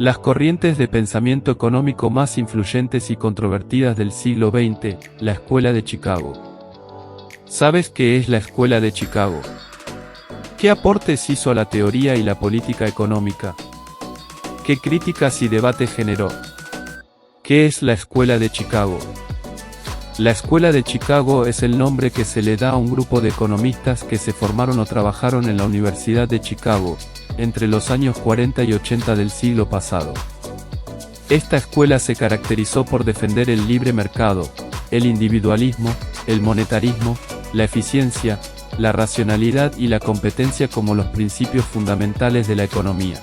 Las corrientes de pensamiento económico más influyentes y controvertidas del siglo XX, la Escuela de Chicago. ¿Sabes qué es la Escuela de Chicago? ¿Qué aportes hizo a la teoría y la política económica? ¿Qué críticas y debates generó? ¿Qué es la Escuela de Chicago? La Escuela de Chicago es el nombre que se le da a un grupo de economistas que se formaron o trabajaron en la Universidad de Chicago, entre los años 40 y 80 del siglo pasado. Esta escuela se caracterizó por defender el libre mercado, el individualismo, el monetarismo, la eficiencia, la racionalidad y la competencia como los principios fundamentales de la economía.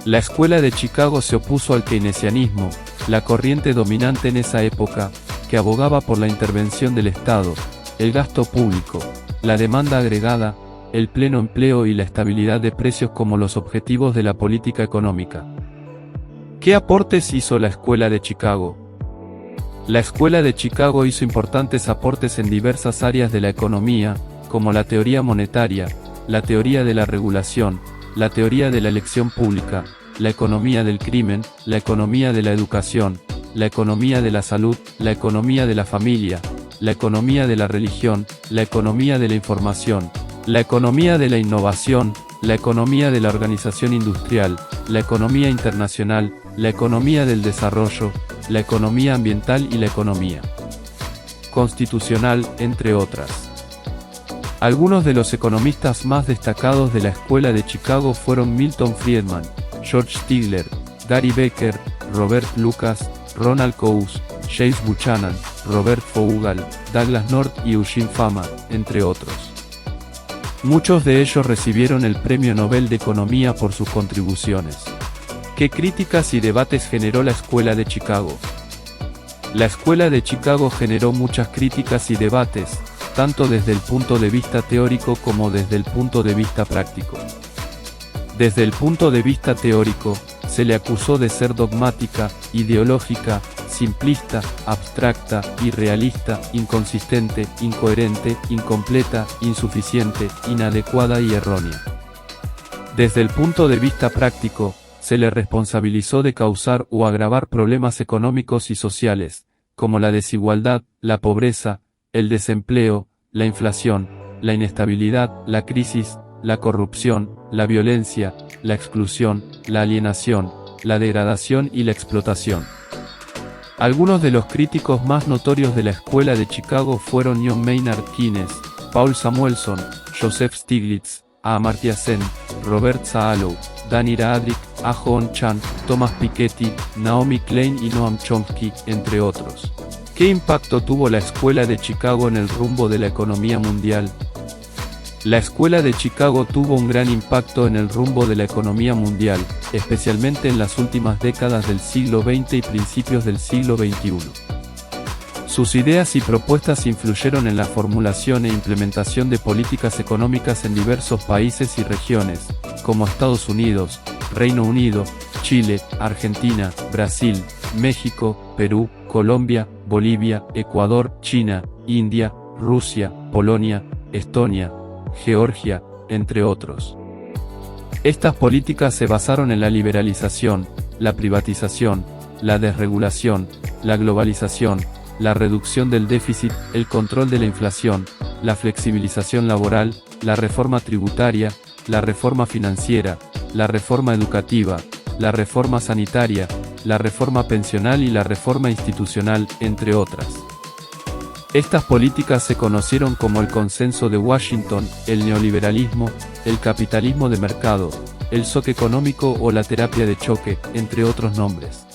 La Escuela de Chicago se opuso al keynesianismo, la corriente dominante en esa época, que abogaba por la intervención del Estado, el gasto público, la demanda agregada, el pleno empleo y la estabilidad de precios como los objetivos de la política económica. ¿Qué aportes hizo la Escuela de Chicago? La Escuela de Chicago hizo importantes aportes en diversas áreas de la economía, como la teoría monetaria, la teoría de la regulación, la teoría de la elección pública, la economía del crimen, la economía de la educación, la economía de la salud, la economía de la familia, la economía de la religión, la economía de la información, la economía de la innovación, la economía de la organización industrial, la economía internacional, la economía del desarrollo, la economía ambiental y la economía constitucional, entre otras. Algunos de los economistas más destacados de la Escuela de Chicago fueron Milton Friedman, George Stigler, Gary Becker, Robert Lucas, Ronald Coase, James Buchanan, Robert Vogel, Douglas North y Eugene Fama, entre otros. Muchos de ellos recibieron el Premio Nobel de Economía por sus contribuciones. ¿Qué críticas y debates generó la Escuela de Chicago? La Escuela de Chicago generó muchas críticas y debates, tanto desde el punto de vista teórico como desde el punto de vista práctico. Desde el punto de vista teórico, se le acusó de ser dogmática, ideológica, simplista, abstracta, irrealista, inconsistente, incoherente, incompleta, insuficiente, inadecuada y errónea. Desde el punto de vista práctico, se le responsabilizó de causar o agravar problemas económicos y sociales, como la desigualdad, la pobreza, el desempleo, la inflación, la inestabilidad, la crisis, la corrupción, la violencia, la exclusión, la alienación, la degradación y la explotación. Algunos de los críticos más notorios de la Escuela de Chicago fueron John Maynard Keynes, Paul Samuelson, Joseph Stiglitz, Amartya Sen, Robert Solow, Danny Radcliffe, Ahn Chan, Thomas Piketty, Naomi Klein y Noam Chomsky, entre otros. ¿Qué impacto tuvo la Escuela de Chicago en el rumbo de la economía mundial? La Escuela de Chicago tuvo un gran impacto en el rumbo de la economía mundial, especialmente en las últimas décadas del siglo XX y principios del siglo XXI. Sus ideas y propuestas influyeron en la formulación e implementación de políticas económicas en diversos países y regiones, como Estados Unidos, Reino Unido, Chile, Argentina, Brasil, México, Perú, Colombia, Bolivia, Ecuador, China, India, Rusia, Polonia, Estonia, Georgia, entre otros. Estas políticas se basaron en la liberalización, la privatización, la desregulación, la globalización, la reducción del déficit, el control de la inflación, la flexibilización laboral, la reforma tributaria, la reforma financiera, la reforma educativa, la reforma sanitaria, la reforma pensional y la reforma institucional, entre otras. Estas políticas se conocieron como el Consenso de Washington, el neoliberalismo, el capitalismo de mercado, el shock económico o la terapia de choque, entre otros nombres.